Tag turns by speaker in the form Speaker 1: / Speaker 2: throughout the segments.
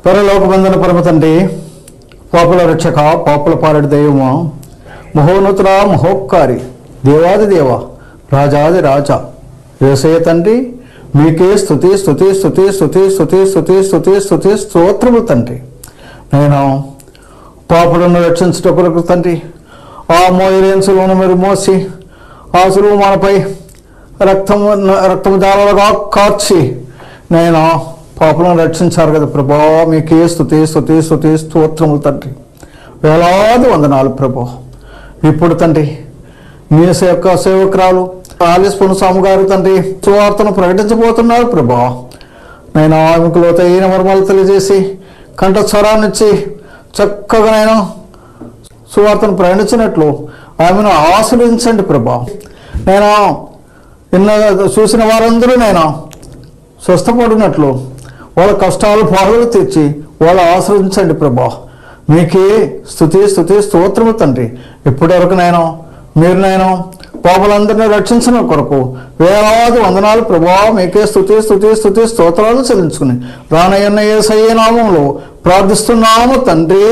Speaker 1: పరలోకబంధన పరమ తండ్రి, పాపుల రక్షక, పాపుల పాలడి దైవమా, మహోన్నతుల మహోపకారి, దేవాది దేవ, రాజాది రాజా, యేసయ్య తండ్రి, మీకే స్తుతి స్తుతి స్తుతి స్తుతి స్తుతి స్తుతి స్తుతి స్తుతి స్తోత్రము తండ్రి. నేను పాపులను రక్షించుటకు తండ్రి, ఆ మోయలేని సులువును మీరు మోసి, ఆ సులువు మనపై రక్తము జాలలుగా కార్చి నేను పాపులను రక్షించారు కదా ప్రభా. మీకే స్తుతి స్తుతి స్తుతి స్తోత్రములు తండ్రి. వేలాది వందనాలు ప్రభా. ఇప్పుడు తండ్రి మీ యొక్క సేవకురాలు ఆలిస్పును స్వామి గారు తండ్రి సువార్తను ప్రకటించబోతున్నారు ప్రభా. నేను ఆమెకు లోతైన మర్మాలు తెలియజేసి కంఠస్వరాన్నిచ్చి చక్కగా నేను సువార్తను ప్రకటించినట్లు ఆమెను ఆశీర్వదించండి ప్రభా. నేను చూసిన వారందరూ నేను స్వస్థపడినట్లు వాళ్ళ కష్టాలు బాధలు తీర్చి వాళ్ళు ఆశ్రయించండి ప్రభా. మీకే స్తుతి స్తుతి స్తోత్రము తండ్రి. ఇప్పటి వరకు మీరు పాపులందరినీ రక్షించిన కొరకు వేలాది వందనాలు ప్రభా. మీకే స్తుతి స్తుతి స్తుతి స్తోత్రాలు చెల్లించుకుని రానయ్యన్న యేసయ్య నామములో ప్రార్థిస్తున్నాము తండ్రి,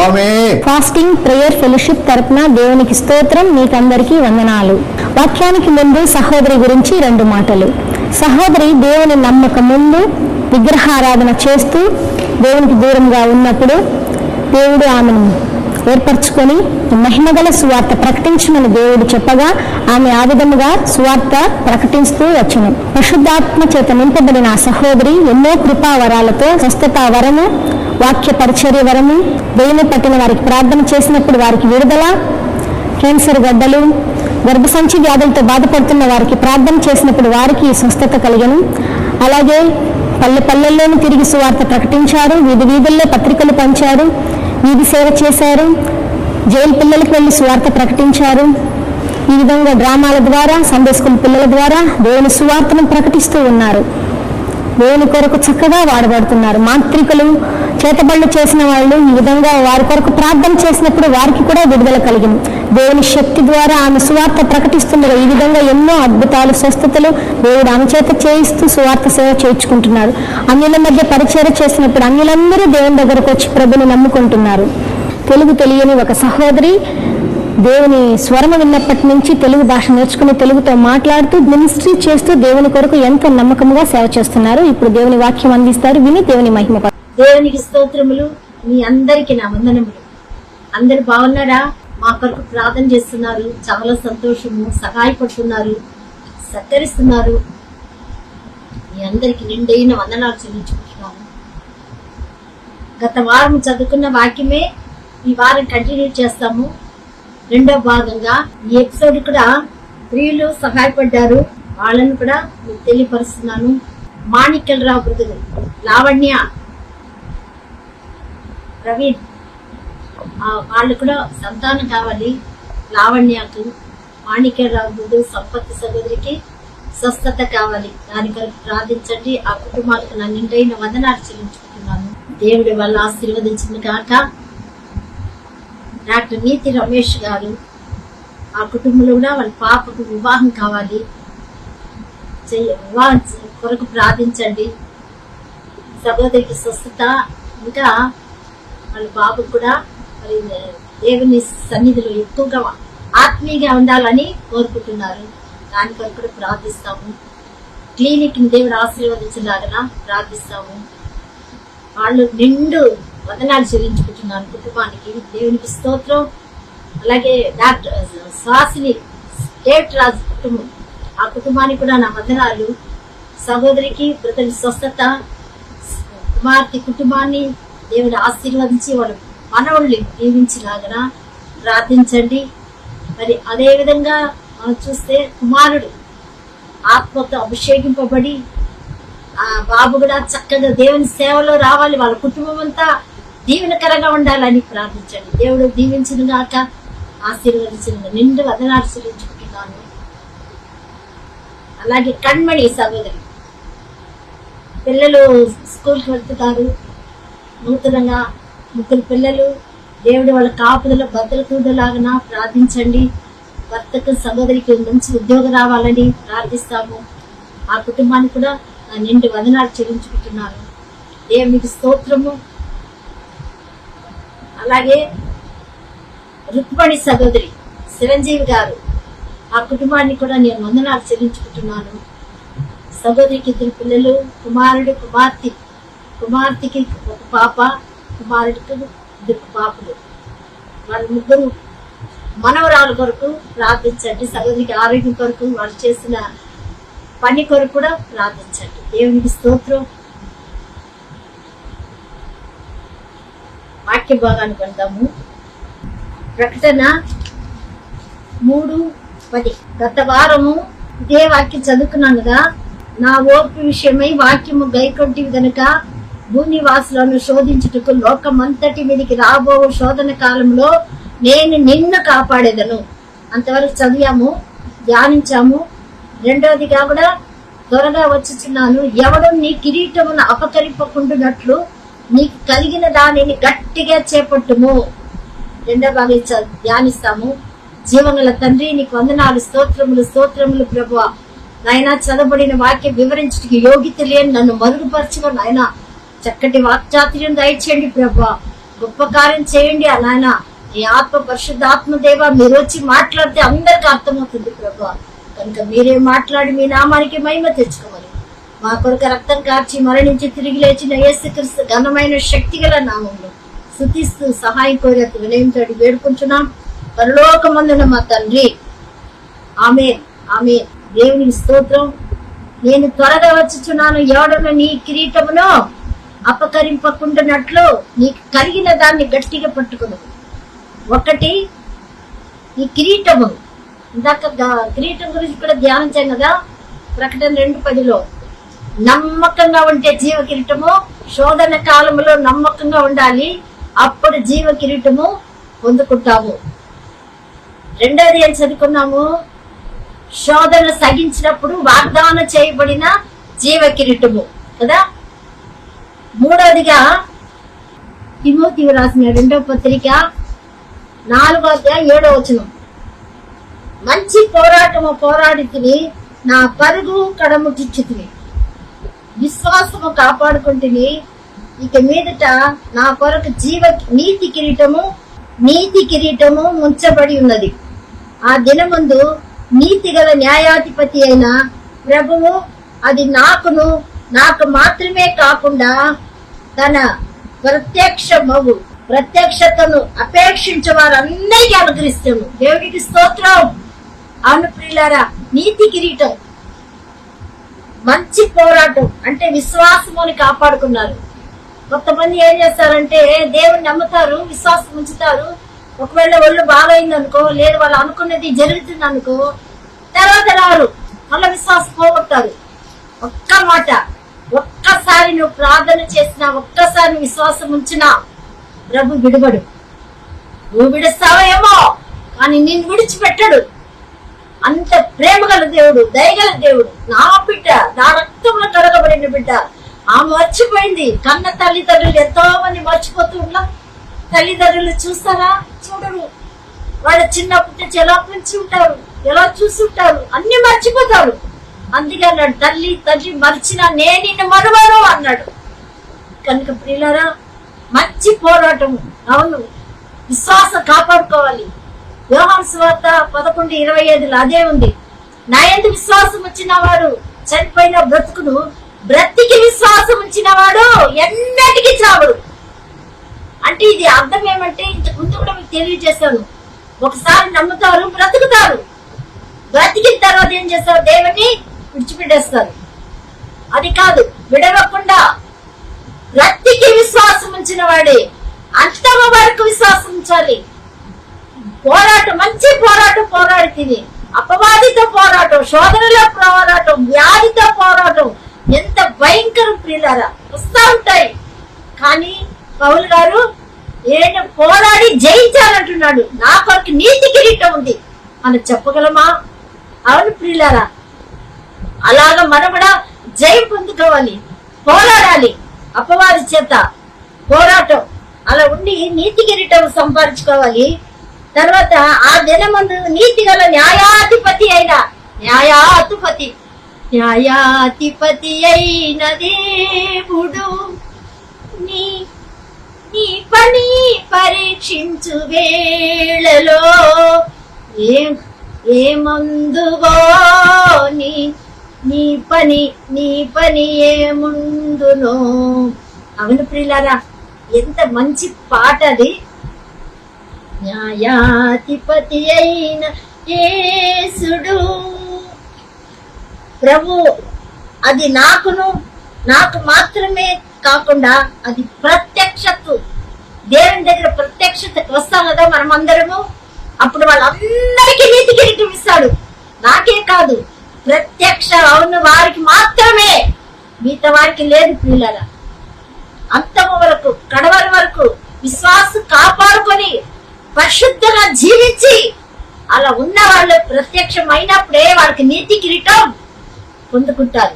Speaker 1: ఆమేన్.
Speaker 2: ఫాస్టింగ్ ప్రేయర్ ఫెలోషిప్ తరపున దేవునికి స్తోత్రం. మీకందరికీ వందనాలు. వాక్యానికి ముందు సహోదరి గురించి 2 మాటలు. సహోదరి దేవుని నమ్మక ముందు విగ్రహారాధన చేస్తూ దేవునికి దూరంగా ఉన్నప్పుడు దేవుడు ఆమెను ఏర్పరచుకొని మహిమగల సువార్త ప్రకటించమని దేవుడు చెప్పగా ఆమె ఆ విధముగా సువార్త ప్రకటిస్తూ వచ్చును. పరిశుద్ధాత్మ చేత నింపబడిన ఆ సహోదరి ఎన్నో కృపా వరాలతో స్వస్థత వరము, వాక్య పరిచర్య వరము, దేవుని పట్టిన వారికి ప్రార్థన చేసినప్పుడు వారికి విడుదల, క్యాన్సర్ గడ్డలు, గర్భసంచి వ్యాధులతో బాధపడుతున్న వారికి ప్రార్థన చేసినప్పుడు వారికి స్వస్థత కలిగను. అలాగే పల్లెల్లోనూ తిరిగి సువార్త ప్రకటించారు, వీధి వీధుల్లో పత్రికలు పంచారు, వీధి సేవ చేశారు, జైలు పిల్లలకు వెళ్ళి సువార్త ప్రకటించారు. ఈ విధంగా డ్రామాల ద్వారా, సండే స్కూల్ పిల్లల ద్వారా దేవుని సువార్తను ప్రకటిస్తూ ఉన్నారు. దేవుని కొరకు చక్కగా వాడబడుతున్నారు. మాంత్రికులు, చేతబళ్ళు చేసిన వాళ్ళు ఈ విధంగా వారి కొరకు ప్రార్థన చేసినప్పుడు వారికి కూడా విడుదల కలిగింది. దేవుని శక్తి ద్వారా ఆమె సువార్త ప్రకటిస్తుండగా ఈ విధంగా ఎన్నో అద్భుతాలు, స్వస్థతలు దేవుడు ఆమె చేత చేయిస్తూ సువార్త సేవ చేయించుకుంటున్నారు. అన్యుల మధ్య పరిచర్య చేసినప్పుడు అన్యులందరూ దేవుని దగ్గరకు వచ్చి ప్రభుని నమ్ముకుంటున్నారు. తెలుగు తెలియని ఒక సహోదరి దేవుని స్వరము విన్నప్పటి నుంచి తెలుగు భాష నేర్చుకుని తెలుగుతో మాట్లాడుతూ మినిస్ట్రీ చేస్తూ దేవుని కొరకు ఎంతో నమ్మకంగా సేవ చేస్తున్నారు. ఇప్పుడు దేవుని వాక్యం అందిస్తారు, విని దేవుని మహిమ.
Speaker 3: దేవునికి స్తోత్రములు. మీ అందరికి నా వందనములు. అందరు బాగున్నారా? మా కొరకు ప్రార్థన చేస్తున్నారు, చాలా సంతోషము, సహాయపడుతున్నారు, సత్కరిస్తున్నారు. మీ అందరికి నిండైన వందనాలు చెల్లించుకుంటున్నాను. గత వారం చదువుకున్న వాక్యమే ఈ వారం కంటిన్యూ చేస్తాము. 2వ భాగంగా ఈ ఎపిసోడ్ కూడా స్త్రీలు సహాయపడ్డారు, వాళ్ళని కూడా మీకు తెలియపరుస్తున్నాను. మాణిక్యలరావు బ్రదరు, లావణ్య, ప్రవీణ్, వాళ్ళు కూడా సంతానం కావాలి. లావణ్యకు, మాణిక్యలరావు బ్రదరు, సంపత్తి సహోదరికి స్వస్థత కావాలి. దాని కొరకు ప్రార్థించండి. ఆ కుటుంబాలకు నా నిండైన వందనాలు చెల్లించుకుంటున్నాను. దేవుడి వల్ల ఆశీర్వదించింది కాక డాక్టర్ నీతి రమేష్ గారు, ఆ కుటుంబంలో కూడా వాళ్ళ పాపకు వివాహం కావాలి. వివాహం కొరకు ప్రార్థించండి. సహోదరికి స్వస్థత, ఇంకా వాళ్ళ బాబు కూడా మరి దేవుని సన్నిధిలో ఎక్కువగా ఆత్మీయంగా ఉండాలని కోరుకుంటున్నారు. దాని కొరకు కూడా ప్రార్థిస్తాము. క్లినిక్ ని దేవుడు ఆశీర్వదించలాగా ప్రార్థిస్తాము. వాళ్ళు నిండు వందనాలు చెల్లించుకుంటున్నాను కుటుంబానికి. దేవునికి స్తోత్రం. అలాగే డాక్టర్ శ్వాసిని స్టేట్ రాజు కుటుంబం, ఆ కుటుంబానికి కూడా నా వందనాలు. సహోదరికి బ్రతని స్వస్థత, కుమార్తె కుటుంబాన్ని దేవుడు ఆశీర్వదించి వాళ్ళ మనవుల్ని దీవించిలాగా ప్రార్థించండి. మరి అదే విధంగా మనం చూస్తే కుమారుడు ఆత్మతో అభిషేకింపబడి ఆ బాబు కూడా చక్కగా దేవుని సేవలో రావాలి. వాళ్ళ కుటుంబం అంతా దీవెనకరంగా ఉండాలని ప్రార్థించండి. దేవుడు దీవించిన గాక, ఆశీర్వదించిన నిండు వదనాలు చెల్లించుకుంటున్నాను. అలాగే కణ్మణి సహోదరి, పిల్లలు స్కూల్కి వెళ్తున్నారు. నూతనంగా 3 పిల్లలు. దేవుడు వాళ్ళ కాపుదల భద్రతలాగా ప్రార్థించండి. భర్తకు సహోదరికి మంచి ఉద్యోగం రావాలని ప్రార్థిస్తాము. ఆ కుటుంబాన్ని కూడా నిండు వదనాలు చెల్లించుకుంటున్నాను. దేవునికి స్తోత్రము. అలాగే రుక్మణి సహోదరి చిరంజీవి గారు, ఆ కుటుంబాన్ని కూడా నేను వందనాలు చెల్లించుకుంటున్నాను. సహోదరికి 2 పిల్లలు, కుమారుడు కుమార్తె. కుమార్తెకి 1 పాప, కుమారుడికి 2 పాపలు. వాళ్ళ 3 మనవరాల కొరకు ప్రార్థించండి. సహోదరికి ఆరోగ్యం కొరకు, వాళ్ళు చేసిన పని కొరకు కూడా ప్రార్థించండి. దేవునికి స్తోత్రం. వాక్య భాగానికి వెళ్దాము. ప్రకటన 3:10. గత వారము ఇదే వాక్యం చదువుకున్నానుగా, నా ఓర్పు విషయమై వాక్యము గైకొంటివి గనుక భూనివాసులను శోధించుటకు లోకమంతటి మీదకి రాబో శోధన కాలంలో నేను నిన్ను కాపాడేదను. అంతవరకు చదివాము, ధ్యానించాము. రెండవదిగా కూడా త్వరగా వచ్చుచున్నాను, ఎవడు నీ కిరీటమును అపకరింపకుండునట్లు నీకు కలిగిన దానిని గట్టిగా చేపట్టుము. రెండవ భాగం ధ్యానిస్తాము. జీవగల తండ్రి, నీకు వందనాలు, స్తోత్రములు స్తోత్రములు ప్రభువా. నాయన, చదవబడిన వాక్యం వివరించడానికి యోగ్యత లేని నన్ను మరుగుపరచుకో నాయన. చక్కటి వాక్చాతుర్యం దయచేయండి ప్రభువా. గొప్ప కార్యం చేయండి నాయన. ఈ ఆత్మ పరిశుద్ధాత్మ దేవ, మీరు వచ్చి మాట్లాడితే అందరికి అర్థమవుతుంది ప్రభువా. కనుక మీరే మాట్లాడి మీ నామానికి మహిమ తెచ్చుకోమని, మా కొరకు రక్తం కార్చి మరణించి తిరిగి లేచిన యేసుక్రీస్తు ఘనమైన శక్తిగల నామంలో స్తుతిస్తూ సహాయం కోరి వినయంతో వేడుకుంటున్నాం. పరలోకమందున మా తండ్రి, ఆమేన్ ఆమేన్. దేవునికి స్తోత్రం. నేను త్వరగా వచ్చుచున్నాను, ఎవడను నీ కిరీటమును అపకరింపకుండానట్లు నీకు కలిగిన దాన్ని గట్టిగా పట్టుకును. 1 ఈ కిరీటము. ఇందాక కిరీటం గురించి కూడా ధ్యానించాం కదా, ప్రకటన 2:10లో. నమ్మకంగా ఉంటే జీవ కిరీటము, శోధన కాలంలో నమ్మకంగా ఉండాలి, అప్పుడు జీవ కిరీటము పొందుకుంటాము. రెండోది ఏం చదువుకున్నాము, శోధన సగించినప్పుడు వాగ్దానం చేయబడిన జీవ కిరీటము కదా. మూడవదిగా తిమోతికి రాసిన 2వ పత్రిక 4వ అధ్యాయం 7వ వచనం, మంచి పోరాటము పోరాడితిని, నా పరుగు కడముట్టించితిని, విశ్వాసము కాపాడుకుంటుని, ఇక మీదట నా కొరకు నీతి కిరీటము ముంచబడి ఉన్నది. ఆ దినమందు నీతి గల న్యాయాధిపతి అయిన ప్రభువు అది నాకు మాత్రమే కాకుండా తన ప్రత్యక్షతను అపేక్షించే వారందరికీ అనుగ్రహిస్తాము. దేవుడికి స్తోత్రం. అవును ప్రియులారా, నీతి కిరీటం, మంచి పోరాటం అంటే విశ్వాసముని కాపాడుకున్నారు. కొంతమంది ఏం చేస్తారంటే దేవుని నమ్ముతారు, విశ్వాసం ఉంచుతారు. ఒకవేళ ఒళ్ళు బాగైంది అనుకో, లేదు వాళ్ళు అనుకున్నది జరుగుతుంది అనుకో, తర్వాత రారు, మళ్ళీ విశ్వాసం పోగొట్టారు. ఒక్క మాట, ఒక్కసారి నువ్వు ప్రార్థన చేసినా, ఒక్కసారి విశ్వాసం ఉంచినా ప్రభు విడుబడు. నువ్వు విడుస్తావో ఏమో, కానీ నిన్ను విడిచిపెట్టడు. అంత ప్రేమ గల దేవుడు, దయగల దేవుడు. నా బిడ్డ, నా రక్తంలో కడగబడిన బిడ్డ, ఆమె మర్చిపోయింది. కన్న తల్లిదండ్రులు ఎంతో మంది మర్చిపోతూ ఉన్నా, తల్లిదండ్రులు చూస్తారా? చూడరు. వాళ్ళు చిన్నప్పటి నుంచి ఎలా పెంచి ఉంటారు, ఎలా చూసి ఉంటారు, అన్ని మర్చిపోతారు. అందుకే అన్నాడు, తండ్రి మర్చినా నేను నిన్ను మరువను అన్నాడు. కనుక ప్రియులారా, మంచి పోరాటం. అవును, విశ్వాసం కాపాడుకోవాలి. యోహాను సువార్త 11:25 అదే ఉంది. నా యందు విశ్వాసం వచ్చిన వాడు చనిపోయిన బ్రతుకును, బ్రతికి విశ్వాసం ఉంచిన వాడు ఎన్నటికీ చావడు. అంటే ఇది అర్థం ఏమంటే, ఇంతకు ముందు కూడా మీకు తెలియజేశాను. ఒకసారి నమ్ముతారు, బ్రతుకుతారు. బ్రతికిన తర్వాత ఏం చేస్తారు? దేవుని విడిచిపెట్టేస్తారు. అది కాదు, విడవకుండా బ్రతికి విశ్వాసం ఉంచిన వాడే అంతమ వరకు విశ్వాసం ఉంచాలి. పోరాటం, మంచి పోరాటం పోరాడుతుంది. అపవాదితో పోరాటం, శోధనలో పోరాటం, వ్యాధితో పోరాటం. ఎంత భయంకరం ప్రియులారా, వస్తా ఉంటాయి. కానీ పౌలు గారు నేను పోరాడి జయించాలంటున్నాడు. నా కొరకు నీతి కిరీటం ఉంది అని చెప్పగలమా? అవును ప్రియులారా, అలాగా మనం కూడా జయం పొందుకోవాలి, పోరాడాలి. అపవాది చేత పోరాటం అలా ఉండి నీతి కిరీటం సంపాదించుకోవాలి. తర్వాత ఆ దినమందు నీతి గల న్యాయాధిపతి అయిన న్యాయాధిపతి అయిన దేవుడు నీ పని పరీక్షించు వేళలో ఏమందువో నీ పని ఏముందునో. అవును ప్రియులారా, ఎంత మంచి పాట అది. న్యాయాధిపతి అయిన యేసుడు ప్రభు, అది నాకు మాత్రమే కాకుండా అది ప్రత్యక్షత, దేవుని దగ్గర ప్రత్యక్షతకు వస్తాం కదా మనం అందరము. అప్పుడు వాళ్ళందరికీ నీతి కిరీటం ఇస్తాడు, నాకే కాదు, ప్రత్యక్ష అవును వారికి మాత్రమే, మిగతా వారికి లేదు ప్రియులారా. అంతము వరకు, కడవరి వరకు విశ్వాసం కాపాడుకొని పరిశుద్ధంగా జీవించి అలా ఉన్న వాళ్ళు ప్రత్యక్షమైనప్పుడే వాళ్ళకి నీతి కిరీటం పొందుకుంటారు.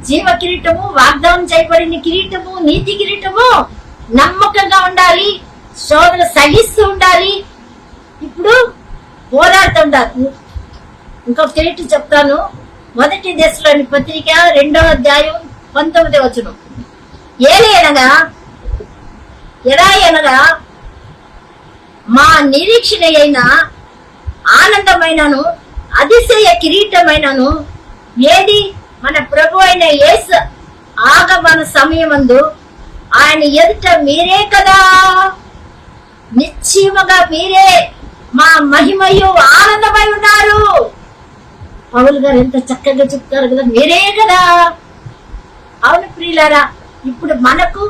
Speaker 3: జీవ కిరీటము, వాగ్దానం చేయబడిన కిరీటము, నీతి కిరీటము. నమ్మకంగా ఉండాలి, శోధన సహిస్తూ ఉండాలి. ఇప్పుడు పోరాడుతుండాలి. ఇంకొక కిరీటం చెప్తాను. 1 దశలోని పత్రిక 2వ అధ్యాయం 19వ వచనం. ఎలా అనగా మా నిరీక్షణ అయిన ఆనందమైనను అతిశయ కిరీటమైనను ఏది మన ప్రభు అయిన యేసు ఆగమన సమయమందు ఆయన ఎదుట మీరే కదా, నిశ్చయముగా మీరే మా మహిమయు ఆనందమై ఉన్నారు. పౌలు గారు ఎంత చక్కగా చెప్తారు కదా, మీరే కదా. అవును ప్రియులారా, ఇప్పుడు మనకు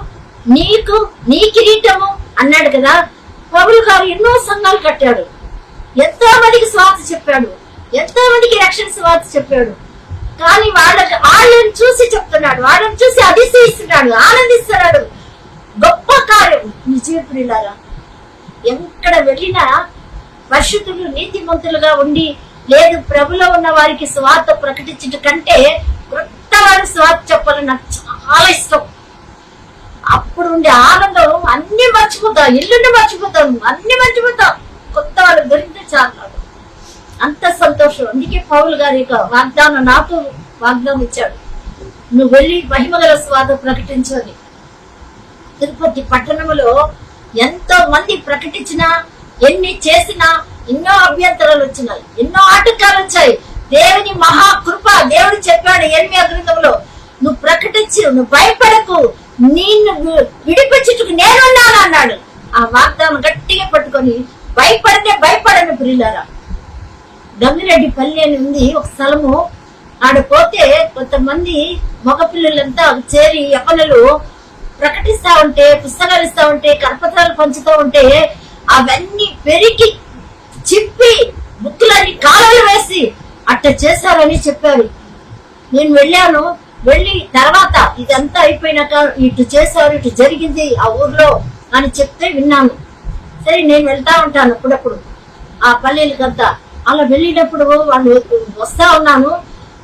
Speaker 3: నీకు నీ కిరీటము అన్నాడు కదా. పౌలు గారు ఎన్నో సంఘాలు కట్టాడు, ఎంతో మందికి స్వార్థ చెప్పాడు, ఎంతో మందికి రక్షణ స్వార్థ చెప్పాడు. కానీ వాళ్ళని చూసి చెప్తున్నాడు, వాళ్ళని చూసి అతిశయిస్తున్నాడు, ఆనందిస్తున్నాడు. గొప్ప కార్యం నిజమే ప్రియులారా. ఎక్కడ వెళ్ళినా పరిశుద్ధులు నీతిమంతులుగా ఉండి, లేదు ప్రభులో ఉన్న వారికి స్వార్థ ప్రకటించడం కంటే కొత్త వారి స్వార్థ చెప్పాలని నాకు చాలా ఇష్టం. అప్పుడు ఉండే ఆనందం అన్ని మర్చిపోతాం, ఇల్లుని మర్చిపోతాం, అన్ని మర్చిపోతాం. కొత్త వాళ్ళు దొరికితే చాలు, అంత సంతోషం. అందుకే పౌలు గారి వాగ్దానం నాకు వాగ్దానం ఇచ్చాడు, నువ్వు వెళ్ళి మహిమగల స్వార్థ ప్రకటించని. తిరుపతి పట్టణంలో ఎంతో మంది ప్రకటించినా, ఎన్ని చేసినా ఎన్నో అభ్యంతరాలు వచ్చినాయి, ఎన్నో ఆటంకాలు వచ్చాయి. దేవుని మహాకృప, దేవుడు చెప్పాడు 8వ గ్రంథంలో, నువ్వు ప్రకటించు, నువ్వు భయపడకు, నిన్ను విడిపించుటకు నేనున్నాను అన్నాడు. ఆ వాగ్దానం గట్టిగా పట్టుకొని భయపడను ప్రియులారా. గంగిరెడ్డి పల్లి అని ఉంది ఒక స్థలము. ఆడ పోతే కొంతమంది మగపిల్లలంతా చేరి యవ్వనులు ప్రకటిస్తా ఉంటే, పుస్తకాలు ఇస్తా ఉంటే, కరపత్రాలు పంచుతూ ఉంటే అవన్నీ పెరిగి చిప్పి బుక్కులన్నీ కాలువలు వేసి అట్ట చేశారని చెప్పారు. నేను వెళ్ళాను, వెళ్ళి తర్వాత ఇదంతా అయిపోయినాక ఇటు చేశారు, ఇటు జరిగింది ఆ ఊర్లో అని చెప్తే విన్నాను. సరే నేను వెళ్తా ఉంటాను అప్పుడప్పుడు ఆ పల్లెలకంతా. అలా వెళ్ళినప్పుడు వాళ్ళు వస్తా ఉన్నాను,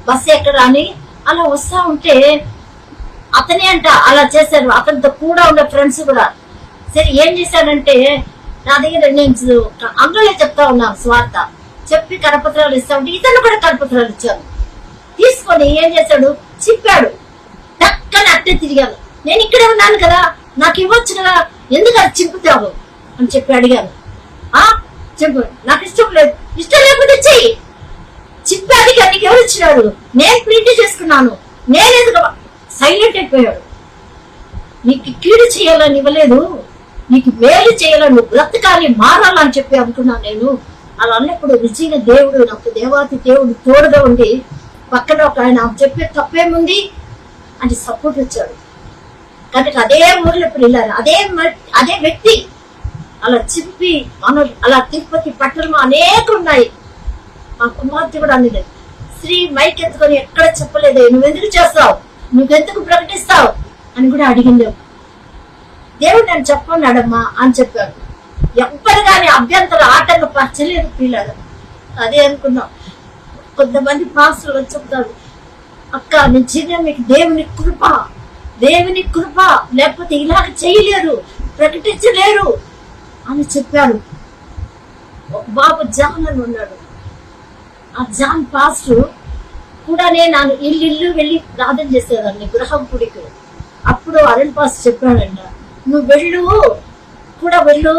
Speaker 3: బస్సు ఎక్కడ అని అలా వస్తా ఉంటే అతనే అంట అలా చేశారు, అతనితో కూడా ఉన్న ఫ్రెండ్స్ కూడా. సరే ఏం చేశాడంటే, నా దగ్గర నేను అంగళ్ళే చెప్తా ఉన్నాను స్వార్థ చెప్పి కరపత్రాలు ఇస్తా ఉంటే ఇతను కూడా కరపత్రాలు ఇచ్చాను. తీసుకొని ఏం చేశాడు, చిప్పాడు, టక్కని అట్టే తిరిగాను. నేను ఇక్కడే ఉన్నాను కదా, నాకు ఇవ్వచ్చు కదా, ఎందుకు అది చింపుతావు అని చెప్పి అడిగాను. చెప్పు, నాకు ఇష్టం లేదు, ఇష్టం లేకపోతే చెయ్యి. చిప్పాది కానీ ఎవరు ఇచ్చినాడు, నేను ప్రింట్ చేసుకున్నాను, నేను ఎందుకు. సైలెంట్ అయిపోయాడు. నీకు కీడు చేయాలని ఇవ్వలేదు, నీకు మేలు చేయాలని, నువ్వు బ్రతకాలి, మారాలని చెప్పి అనుకున్నాను నేను. అలా అన్నప్పుడు నిజంగా దేవుడు, నాకు దేవాతి దేవుడు తోడుగా ఉండి పక్కన ఒక ఆయన చెప్పే తప్పేముంది అని సపోర్ట్ వచ్చాడు. కాబట్టి అదే ఊర్లో పిల్లలు అదే వ్యక్తి అలా చెప్పి అలా తిరుపతి పట్టణంలో అనేక ఉన్నాయి. మా కుమార్తె కూడా అన్నది, శ్రీ మైక్ ఎత్తుకొని ఎక్కడ చెప్పలేదు, నువ్వెందుకు చేస్తావు, నువ్వెందుకు ప్రకటిస్తావు అని కూడా అడిగింది. దేవుడు నేను చెప్పన్నాడమ్మా అని చెప్పాడు. ఎవ్వరు కానీ అభ్యంతరం ఆటంక పరచలేదు పిల్లలు. అదే అనుకున్నాం. కొంతమంది పాస్టర్లు చెప్తారు, అక్క నిజంగా మీకు దేవుని కృప లేకపోతే ఇలాగ చేయలేరు, ప్రకటించలేరు అని చెప్పారు. బాబు జాన్ అని ఉన్నాడు, ఆ జాన్ పాస్టర్ కూడా నేను ఇల్లు వెళ్ళి ప్రార్థన చేసేదాన్ని గృహం గుడికి. అప్పుడు అరుణ్ పాస్టర్ చెప్పాడంట, నువ్వు వెళ్ళు, కూడా వెళ్ళు,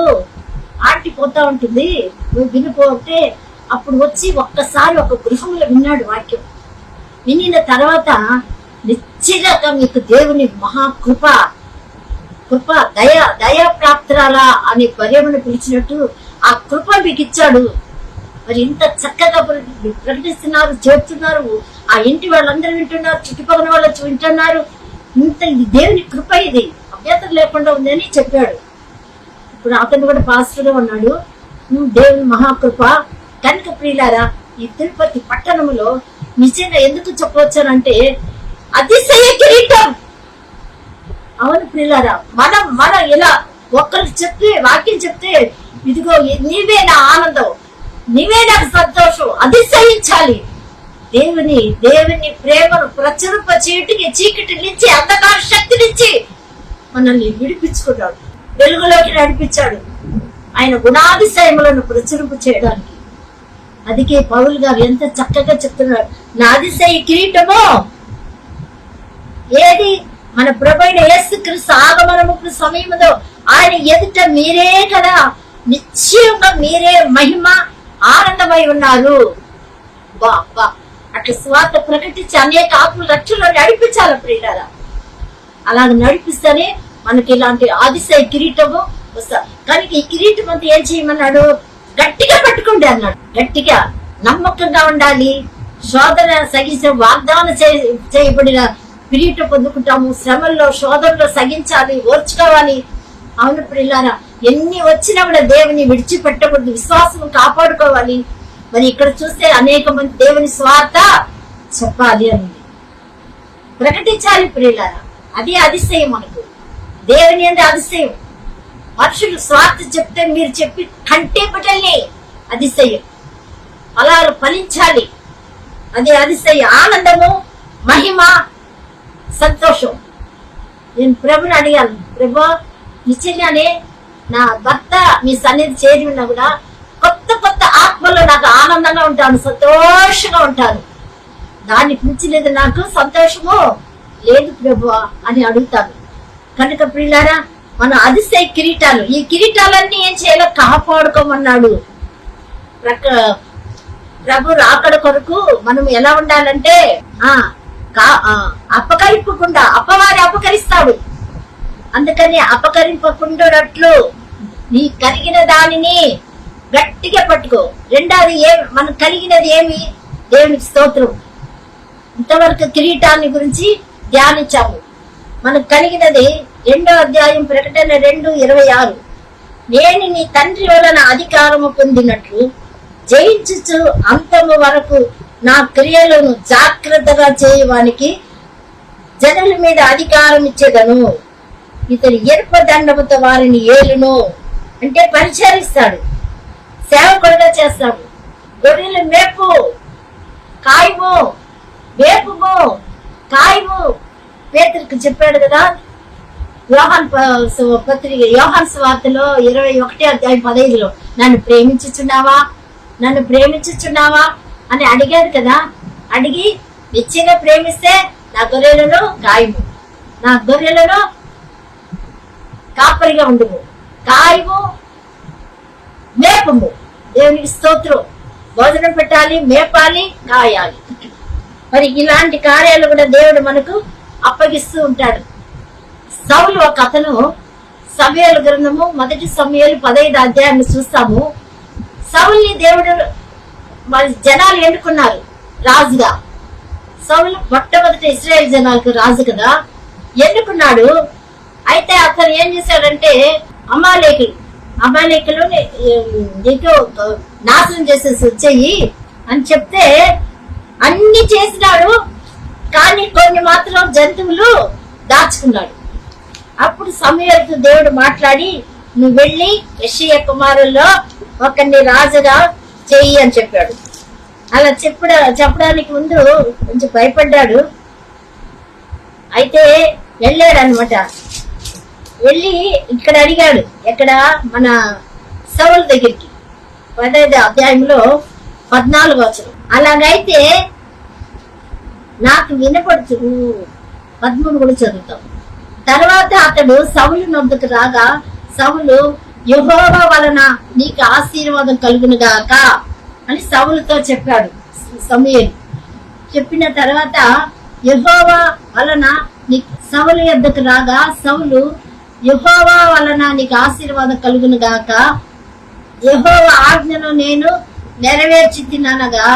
Speaker 3: ఆంటీ పోతా ఉంటుంది, నువ్వు వినిపోతే అప్పుడు వచ్చి ఒక్కసారి ఒక గృహంలో విన్నాడు వాక్యం. వినిన తర్వాత నిశ్చయంగా మీకు దేవుని మహాకృప కృప దయా ప్రాప్తురాలా అని పర్యమని పిలిచినట్టు ఆ కృప మీకు ఇచ్చాడు. మరి ఇంత చక్కగా ప్రకటిస్తున్నారు, చెప్తున్నారు, ఆ ఇంటి వాళ్ళందరూ వింటున్నారు, చుట్టుపక్కల వాళ్ళు వింటున్నారు. ఇంత ఇది దేవుని కృప, ఇది అభ్యంతరం లేకుండా ఉందని చెప్పాడు. ఇప్పుడు అతను కూడా పాస్టర్ గా ఉన్నాడు. దేవుని మహాకృప కనుక ప్రియులారా, ఈ తిరుపతి పట్టణంలో నిజంగా ఎందుకు చెప్పవచ్చానంటే అతిశయ కిరీటం. అవును ప్రియులారా, మనం ఇలా ఒక్కరికి చెప్తే, వాక్యం చెప్తే, ఇదిగో నీవే నా ఆనందం, నీవే నాకు సంతోషం, అతిశయించాలి. దేవుని ప్రేమను ప్రచురింప చేయటికి చీకటి నుంచి, అంధకార శక్తి నుంచి మనల్ని విడిపించుకున్నాడు, వెలుగులోకి నడిపించాడు ఆయన గుణాతిశయములను ప్రచురింప చేయడానికి. అందుకే పౌలు గారు ఎంత చక్కగా చెప్తున్నాడు, నా అతిశయ కిరీటము ఏది? మన ప్రభువైన యేసుక్రీస్తు ఆగమనముకు సమయములో ఆయన ఎదుట మీరే కదా, నిశ్చయంగా మీరే మహిమ ఆనందమై ఉన్నారు. అట్లా స్వార్థ ప్రకటించి అనేక ఆత్మల రక్షణలో నడిపించాలి ప్రియులారా. అలాగ నడిపిస్తేనే మనకి ఇలాంటి అతిశయ కిరీటము వస్తా. కానీ ఈ కిరీటం అంతా ఏం చేయమన్నాడు? గట్టిగా పట్టుకోండి అన్నాడు. గట్టిగా నమ్మకంగా ఉండాలి. శోధన సగించిన వాగ్దానం చేయబడిన కిరీటం పొందుకుంటాము. శ్రమల్లో శోధనలో సగించాలి, ఓర్చుకోవాలి. అవును ప్రియులారా, ఎన్ని వచ్చినా కూడా దేవుని విడిచిపెట్టకూడదు, విశ్వాసం కాపాడుకోవాలి. మరి ఇక్కడ చూస్తే అనేక మంది దేవుని స్వార్థ చెప్పాలి అని ప్రకటించాలి ప్రియులారా. అది అతిశయం మనకు, దేవుని అంటే అతిశయం. మనుషులు స్వార్థ చెప్తే మీరు చెప్పి కంటే బిడ్డల్ని అతిశయం. ఫలాలు ఫలించాలి, అది అతిశయ ఆనందము, మహిమ, సంతోషం. నేను ప్రభుని అడిగాను, ప్రభు నిశ్చయంగానే నా భర్త మీ సన్నిధి చేరి ఉన్నా కూడా కొత్త కొత్త ఆత్మలో నాకు ఆనందంగా ఉంటాను, సంతోషంగా ఉంటాను. దాన్ని పిలిచలేదు నాకు సంతోషము లేదు ప్రభు అని అడుగుతాను. కనుక ప్రియులారా, మన అతిశయ కిరీటాలు, ఈ కిరీటాలన్నీ ఏం చేయాలో కాపాడుకోమన్నాడు. ప్రభు రాకడ కొరకు మనం ఎలా ఉండాలంటే అపకరింపకుండా, అపవారి అపకరిస్తాడు, అందుకని అపకరింపకుండాట్లు నీ కలిగిన దానిని గట్టిగా పట్టుకో. రెండోది మనకు కలిగినది ఏమి? దేవునికి స్తోత్రం. ఇంతవరకు కిరీటాన్ని గురించి ధ్యానించాము. మనకు కలిగినది 2వ అధ్యాయం ప్రకటన 2:26. నేను నీ తండ్రి వలన అధికారము పొందినట్లు జయించుచు అంతము వరకు నా క్రియలను జాగ్రత్తగా చేయవానికి జనుల మీద అధికారం ఇచ్చేదను. ఇతని ఎరుప దండముతో వారిని ఏలును. అంటే పరిచరిస్తాడు, సేవకుడుగా చేస్తాడు. గొర్రెలు మేపు, కాయము, వేపుము, కాయము. పేతురుకు చెప్పాడు కదా యోహాన్ సువార్తలో 21:15 నన్ను ప్రేమించుచున్నావా అని అడిగాడు కదా. అడిగి నిశ్చయంగా ప్రేమిస్తే నా గొర్రెలను కాయము, నా గొర్రెలను కాపరిగా ఉండుము, కాయము, మేపము. దేవునికి స్తోత్రం. భోజనం పెట్టాలి, మేపాలి, కాయాలి. మరి ఇలాంటి కార్యాలు కూడా దేవుడు మనకు అప్పగిస్తూ ఉంటాడు. సౌలు ఒక అతను, సమూయేలు గ్రంథము 1 సమూయేలు 15 అధ్యాయాన్ని చూస్తాము. సౌల్ని దేవుడు మరి జనాలు ఎన్నుకున్నారు రాజుగా. సౌలు మొట్టమొదటి ఇశ్రాయేల్ జనాలకు రాజు కదా, ఎన్నుకున్నాడు. అయితే అతను ఏం చేశాడంటే అమాలేకులు నీకు నాశనం చేసేసి వచ్చాయి అని చెప్తే అన్ని చేసినాడు, కానీ కొన్ని మాత్రం జంతువులు దాచుకున్నాడు. అప్పుడు సమూయేలుతో దేవుడు మాట్లాడి, నువ్వు వెళ్ళి యెషయా కుమారుల్లో ఒకరిని రాజుగా చెయ్యి అని చెప్పాడు. అలా చెప్పడానికి ముందు కొంచెం భయపడ్డాడు. అయితే వెళ్ళాడు అనమాట. వెళ్ళి ఇక్కడ అడిగాడు, ఎక్కడ? మన సౌలు దగ్గరికి. 15వ అధ్యాయంలో 14వ వచనం. అలాగైతే నాకు వినపడుతు 13 కూడా చదువుతాం. తర్వాత అతడు సౌలు నొద్దకు రాగా సౌలు యెహోవా వలన నీకు ఆశీర్వాదం కలుగును గాక అని సౌలుతో చెప్పాడు సమూయేలు. చెప్పిన తర్వాత యెహోవా వలన నీకు సౌలు యొద్దకు రాగా సౌలు యెహోవా వలన నీకు ఆశీర్వాదం కలుగును గాక, యెహోవా ఆజ్ఞను నేను నెరవేర్చి తినగా.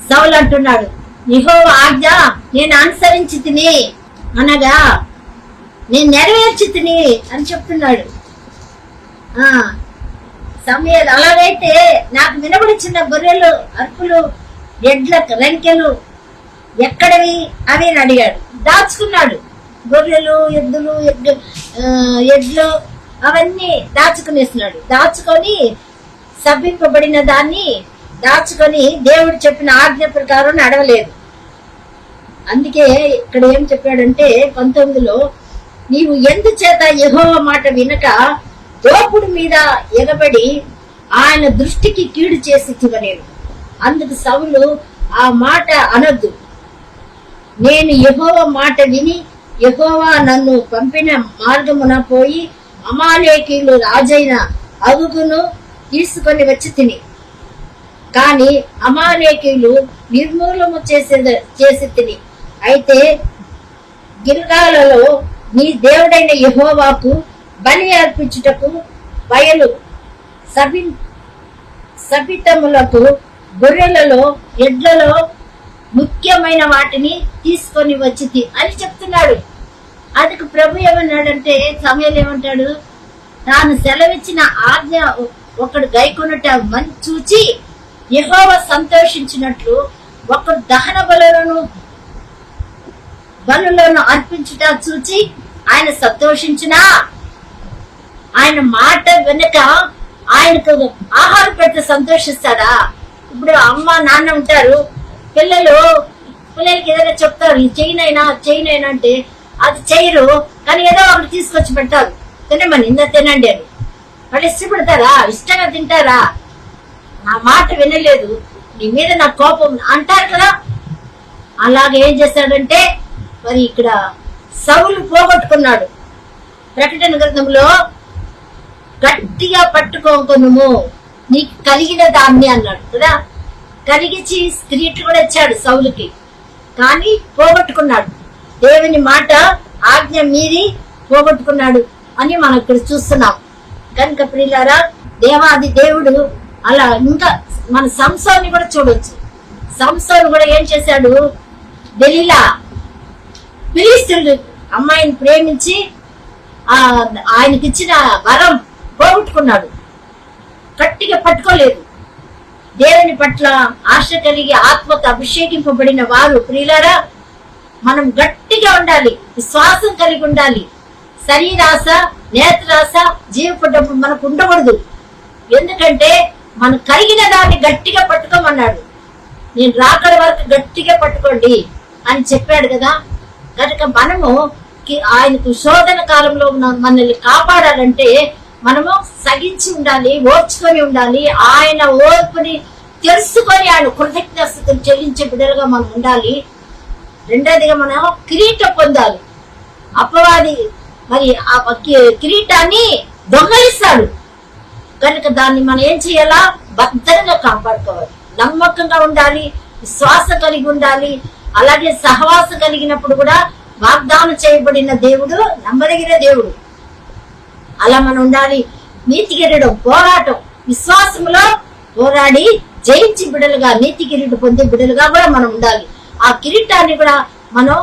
Speaker 3: సౌలు అంటున్నాడు, యెహోవా ఆజ్ఞ నేను అనుసరించి తిని అనగా నేను నెరవేర్చి తిని అని చెప్తున్నాడు. సమూయేలు అలాగైతే నాకు వినబడిచిన గొర్రెలు అర్పులు ఎడ్ల రెంకెలు ఎక్కడవి అవి అని అడిగాడు. దాచుకున్నాడు. గొర్రెలు ఎడ్లు అవన్నీ దాచుకునేస్తున్నాడు. దాచుకొని సభ్యింపబడిన దాన్ని దాచుకొని దేవుడు చెప్పిన ఆజ్ఞ ప్రకారం నడవలేదు. అందుకే ఇక్కడ ఏం చెప్పాడంటే 19లో, నీవు ఎందుచేత యెహోవా మాట వినక దోపుడు మీద ఎగబడి ఆయన దృష్టికి కీడు చేసి తివనేను. అందుకు సౌలు ఆ మాట అనొద్దు, నేను యెహోవా మాట విని యెహోవా నన్ను పంపిన మార్గమున పోయి అమాలేకీయులు రాజైన అగుగును తీసుకొని వచ్చి తిని, కాని అమాలేకీయులు నిర్మూలము చేసి తిని. అయితే గిల్గాలలో నీ దేవుడైన యెహోవాకు బలి అర్పించుటకు బయలు సభితములకు గొర్రెలలో ఎడ్లలో ముఖ్యమైన వాటిని తీసుకొని వచ్చి అని చెప్తున్నాడు. అందుకు ప్రభు ఏమన్నాడంటే, సమూయేలు ఏమంటాడు, తాను సెలవిచ్చిన ఆజ్ఞ ఒకడు గైకొనుట మంచి చూచి యెహోవా సంతోషించినట్లు ఒకడు దహన బలులను అర్పించుట చూచి ఆయన సంతోషించినా ఆయన మాట వెనుక ఆయనకు ఆహారం పెడితే సంతోషిస్తాడా? ఇప్పుడు అమ్మ నాన్న ఉంటారు, పిల్లలకి ఏదైనా చెప్తారు, చేయనైనా అంటే అది చేయరు, కానీ ఏదో ఒకటి తీసుకొచ్చి పెడతారు, తినమని ఇంత తినండి అని. వాళ్ళు ఇష్టపడతారా? ఇష్టంగా తింటారా? నా మాట వినలేదు, నీ మీద నా కోపం అంటారు కదా. అలాగే ఏం చేశాడంటే మరి ఇక్కడ సౌలు పోగొట్టుకున్నాడు. ప్రకటన గ్రంథంలో గట్టిగా పట్టుకోనుము నీకు కలిగిన దాన్ని అన్నాడు కదా. కలిగించి స్క్రీట్ కూడా ఇచ్చాడు సౌలుకి, కానీ పోగొట్టుకున్నాడు. దేవుని మాట ఆజ్ఞ మీరి పోగొట్టుకున్నాడు అని మనం ఇక్కడ చూస్తున్నాం. కనుక ప్రియులారా, దేవాది దేవుడు అలా ఇంకా మన సంసోన్ని కూడా చూడొచ్చు. సంసోను కూడా ఏం చేశాడు, దెలీలా ఫిలిష్తీయుల అమ్మాయిని ప్రేమించి ఆయనకిచ్చిన వరం పోగొట్టుకున్నాడు. గట్టిగా పట్టుకోలేదు. దేవుని పట్ల ఆశ కలిగి ఆత్మతో అభిషేకింపబడిన వారు ప్రియులారా, మనం గట్టిగా ఉండాలి, విశ్వాసం కలిగి ఉండాలి. శరీరాశ, నేత్రాశ, జీవపు డబ్బు మనకు ఉండకూడదు. ఎందుకంటే మనం కలిగిన దాన్ని గట్టిగా పట్టుకోమన్నాడు. నేను రాకడ వరకు గట్టిగా పట్టుకోండి అని చెప్పాడు కదా. కనుక మనము ఆయనకు శోధన కాలంలో మనల్ని కాపాడాలంటే మనము సగించి ఉండాలి, ఓర్చుకొని ఉండాలి. ఆయన ఓర్పుని తెలుసుకొని ఆయన కృతజ్ఞతలు చెల్లించే బిడ్డలుగా మనం ఉండాలి. రెండోదిగా మనం కిరీటం పొందాలి. అపవాది మరి ఆ కిరీటాన్ని దొంగలిస్తాడు కనుక దాన్ని మనం ఏం చేయాలా, భద్రంగా కాపాడుకోవాలి. నమ్మకంగా ఉండాలి, విశ్వాసం కలిగి ఉండాలి. అలాగే సహవాసం కలిగినప్పుడు కూడా వాగ్దానం చేయబడిన దేవుడు నమ్మదగిన దేవుడు. అలా మనం ఉండాలి. నీతి కిరీటం, పోరాటం, విశ్వాసంలో పోరాడి జయించి బిడ్డలుగా, నీతి కిరీటం పొందే బిడ్డలుగా కూడా మనం ఉండాలి. ఆ కిరీటాన్ని కూడా మనం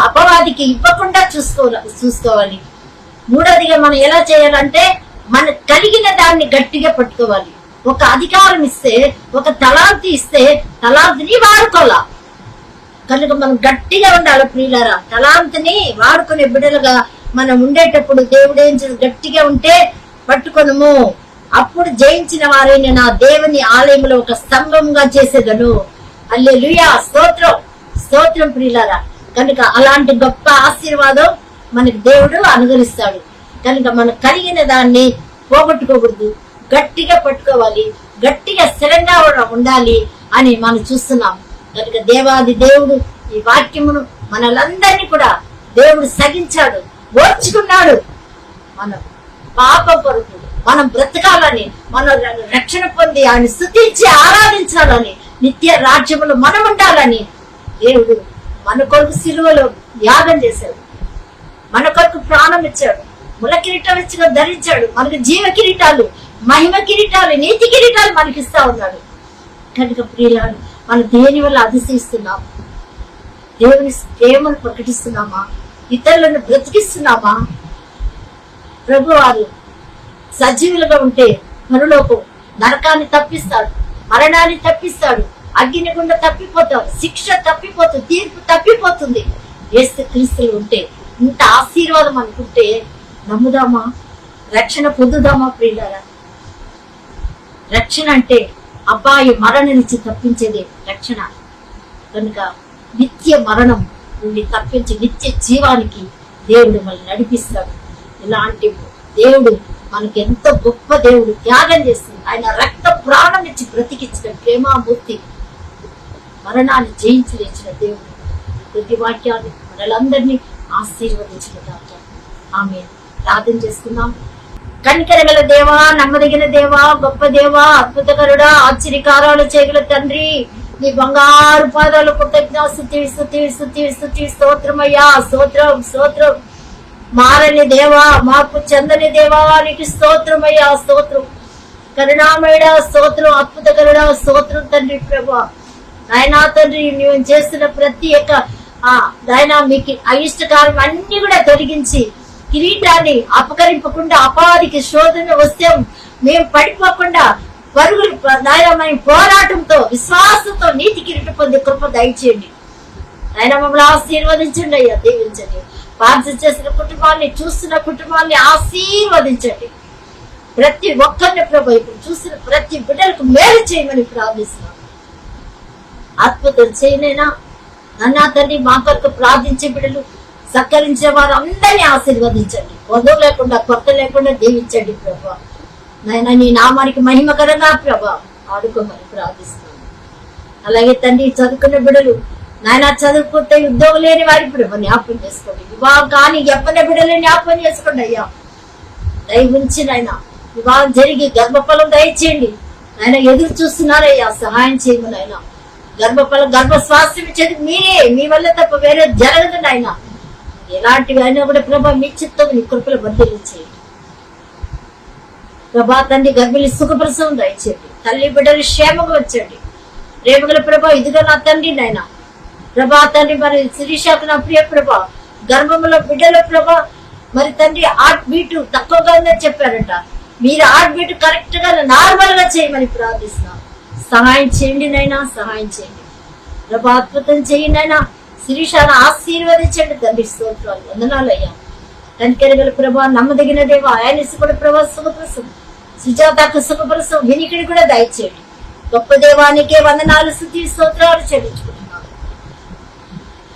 Speaker 3: అపవాదికి ఇవ్వకుండా చూసుకోవాలి. మూడోదిగా మనం ఎలా చేయాలంటే మన కలిగిన దాన్ని గట్టిగా పట్టుకోవాలి. ఒక అధికారం ఇస్తే, ఒక తలాంతి ఇస్తే తలాంతిని వాడుకోవాలా. కనుక మనం గట్టిగా ఉండాలి ప్రియులారా. తలాంతిని వాడుకునే బిడ్డలుగా మనం ఉండేటప్పుడు దేవుడు ఏం గట్టిగా ఉంటే పట్టుకొనుము, అప్పుడు జయించిన వారైన నా దేవుని ఆలయంలో ఒక స్తంభంగా చేసేదను. హల్లెలూయా, స్తోత్రం స్తోత్రం ప్రియులారా. కనుక అలాంటి గొప్ప ఆశీర్వాదం మనకి దేవుడు అనుగ్రహిస్తాడు. కనుక మనం కలిగిన దాన్ని పోగొట్టుకోకూడదు, గట్టిగా పట్టుకోవాలి, గట్టిగా స్థిరంగా ఉండాలి అని మనం చూస్తున్నాం. కనుక దేవాది దేవుడు ఈ వాక్యమును మనలందరినీ కూడా దేవుడు సగించాడు, ఓర్చుకున్నాడు. మన పాప కొరకు మనం బ్రతకాలని, మనం రక్షణ పొంది ఆయన స్తుతించి ఆరాధించాలని, నిత్య రాజ్యములో మనం ఉండాలని దేవుడు మన కొరకు సిలువలో యాగం చేశాడు, మన కొరకు ప్రాణం ఇచ్చాడు, ముల కిరీటం ఇచ్చి ధరించాడు. మనకు జీవ కిరీటాలు, మహిమ కిరీటాలు, నీతి కిరీటాలు మనకి ఇస్తా ఉన్నాడు. కనుక ప్రియులారా, మనం దేని వల్ల అతిశయిస్తున్నాం? దేవుని ప్రేమను ప్రకటిస్తున్నామా? ఇతరులను బ్రతికిస్తున్నామా? ప్రభు వారు సజీవులుగా ఉంటే పరలోకం నరకాన్ని తప్పిస్తాడు, మరణాన్ని తప్పిస్తాడు, అగ్ని గుండా తప్పిపోతాడు, శిక్ష తప్పిపోతుంది, తీర్పు తప్పిపోతుంది. యేసు క్రీస్తులు ఉంటే ఇంత ఆశీర్వాదం అనుకుంటే నమ్ముదామా? రక్షణ పొందుదామా? ప్రియులారా, రక్షణ అంటే అబ్బాయి మరణం నుంచి తప్పించేదే రక్షణ. కనుక నిత్య మరణం నుండి తప్పించి నిత్య జీవానికి దేవుడు మనల్ని నడిపిస్తాడు. ఇలాంటి దేవుడు మనకి ఎంతో గొప్ప దేవుడు, త్యాగం చేస్తుంది. ఆయన రక్త ప్రాణం ఇచ్చి బ్రతికించిన ప్రేమామూర్తి, మరణాన్ని జయించి లేచిన దేవుడు. ప్రతి వాక్యాన్ని మనలందరినీ ఆశీర్వదించిన దాత. ఆమె ప్రార్థన చేసుకుందాం. కనికరగల దేవా, నమ్మదగిన దేవా, గొప్ప దేవా, అద్భుతకరుడా, ఆశ్చర్యకారాలు చేయగల తండ్రి, నీ బంగారు పాదాలు కృతజ్ఞాస్తుతి స్తుతి స్తుతి స్తుతి స్తోత్రమయ్యా, స్తోత్రం స్తోత్రం. మారని దేవా, మార్పు చెందని దేవా, నీకు స్తోత్రమయ్యా, స్తోత్రం. కరుణామయుడా స్తోత్రం, అద్భుతకరుడా స్తోత్రం తండ్రి. ప్రభా నాయనా తండ్రి, నువ్వు చేస్తున్న ప్రతి ఒక్క నాయనా మీకు అయిష్టకారం అన్ని కూడా తొలగించి కిరీటాన్ని అపకరింపకుండా, అపాధికి శోధన వస్తే మేము పడిపోకుండా పరుగులు నాయన పోరాటంతో విశ్వాసంతో నీతి కిరీటం పొందే కృప దయచేయండి. ఆయన మమ్మల్ని ఆశీర్వదించండి అయ్యా, దీవించండి. ప్రార్థన చేసిన కుటుంబాన్ని, చూస్తున్న కుటుంబాన్ని ఆశీర్వదించండి. ప్రతి ఒక్కరిని ప్రభు ఇప్పుడు చూసిన ప్రతి బిడ్డలకు మేలు చేయమని ప్రార్థిస్తున్నాం. అద్భుతం చేయనైనా నన్నా తండ్రి, మా కొరకు ప్రార్థించే బిడ్డలు, సత్కరించే వారు అందరినీ ఆశీర్వదించండి. వధువు లేకుండా, కొత్త లేకుండా దీవించండి ప్రభా. నాయన నీ నామానికి మహిమకరంగా ప్రభా ఆడుకోమని ప్రార్థిస్తున్నాను. అలాగే తండ్రి, చదువుకున్న బిడ్డలు నాయన చదువుకుంటే ఉద్యోగం లేని వారి ప్రభా జ్ఞాపకం చేసుకోండి. వివాహం కానీ ఎప్పని బిడ్డలు జ్ఞాపకం చేసుకోండి అయ్యా. దయ ఉంచి నాయన వివాహం జరిగి గర్భఫలం దయచేయండి. ఆయన ఎదురు చూస్తున్నారయ్యా, సహాయం చేయమని. ఆయన గర్భఫలం, గర్భస్వాస్థ్యం ఇచ్చేది మీరే, మీ వల్ల తప్ప వేరే జరగదు నాయన. ఎలాంటివి అయినా కూడా ప్రభా మీ చిత్తం, నీ కృపలు వర్ధిల్లించేయండి ప్రభా. తండ్రి గర్భిణి సుఖప్రసవం దయచేయండి. తల్లి బిడ్డలు క్షేమంగా వచ్చండి. ప్రేమగల ప్రభా, ఇదిగో నా తండ్రి నాయన ప్రభా. తండ్రి మరి శిరీషకు నా ప్రియ ప్రభా, గర్భంలో బిడ్డల ప్రభా మరి తండ్రి హార్ట్ బీట్ తక్కువగా ఉందని చెప్పారంట. మీరు హార్ట్ బీట్ కరెక్ట్ గా నార్మల్ గా చేయమని ప్రార్థిస్తున్నాం. సహాయం చేయండి నైనా, సహాయం చేయండి ప్రభా. అద్భుతం చేయండి అయినా. శిరీషాను ఆశీర్వదించండి తండ్రి. స్తోత్రాలు, వందనాలు అయ్యా. కనికెరగల ప్రభా, నమ్మదగిన దేవా, ఆయన కూడా ప్రభా సుఖప్రసం, సుజాతకు సుఖప్రసం, వినికిడి కూడా దయచేయండి. గొప్ప దేవానికే వందనాలు, స్తుతి స్తోత్రాలు చెల్లించుకుంటున్నాను.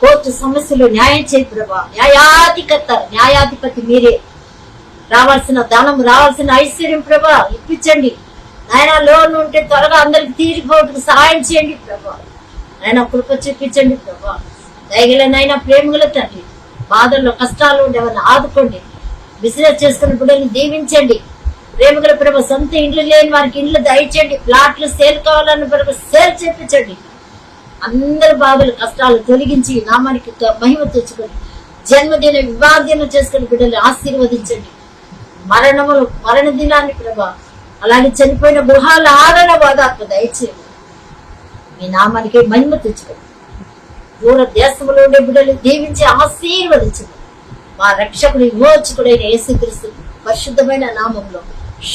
Speaker 3: కోర్టు సమస్యలు న్యాయం చేయి ప్రభా. న్యాయాధికర్త, న్యాయాధిపతి మీరే. రావాల్సిన ధనం, రావాల్సిన ఐశ్వర్యం ప్రభా ఇప్పించండి. ఆయన లోన్ ఉంటే త్వరగా అందరికి తీరిపోవడానికి సహాయం చేయండి ప్రభా. ఆయన కృప చూపించండి ప్రభా. దయగలనైనా ప్రేమగల తండ్రి, బాధల్లో కష్టాలు ఉండేవారిని ఆదుకోండి. బిజినెస్ చేసుకున్న బిడ్డల్ని దీవించండి. ప్రేమగల ప్రభా, సొంత ఇండ్లు లేని వారికి ఇండ్లు దయచేయండి. ప్లాట్లు సేల్ కావాలన్న ప్రభా సేల్ చేయించండి. అందరి బాధలు, కష్టాలు తొలగించి నామానికి మహిమ తెచ్చుకోండి. జన్మదిన, వివాహ దినం చేసుకుని బిడ్డల్ని ఆశీర్వదించండి. మరణ దినాన్ని ప్రభా, అలాగే చనిపోయిన గృహాల ఆదరణ బాధాత్మ దయచేయండి. మీ నామానికి మహిమ తెచ్చుకోండి. దూర దేశంలో ఉండే బిడ్డలు దీవించి ఆశీర్వదించండి. మా రక్షకుడు, విమోచకుడైన యేసుక్రీస్తు పరిశుద్ధమైన నామంలో,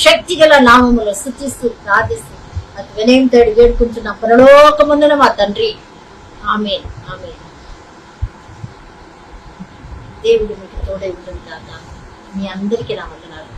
Speaker 3: శక్తి గల నామంలో స్తుతిస్తూ ప్రార్థిస్తూ అది వినయంతో వేడుకుంటున్న పరలోకమందున మా తండ్రి. ఆమేన్, ఆమేన్. దేవుడు మీకు తోడై ఉంటుంది కాక. మీ అందరికీ నా వందనాలు.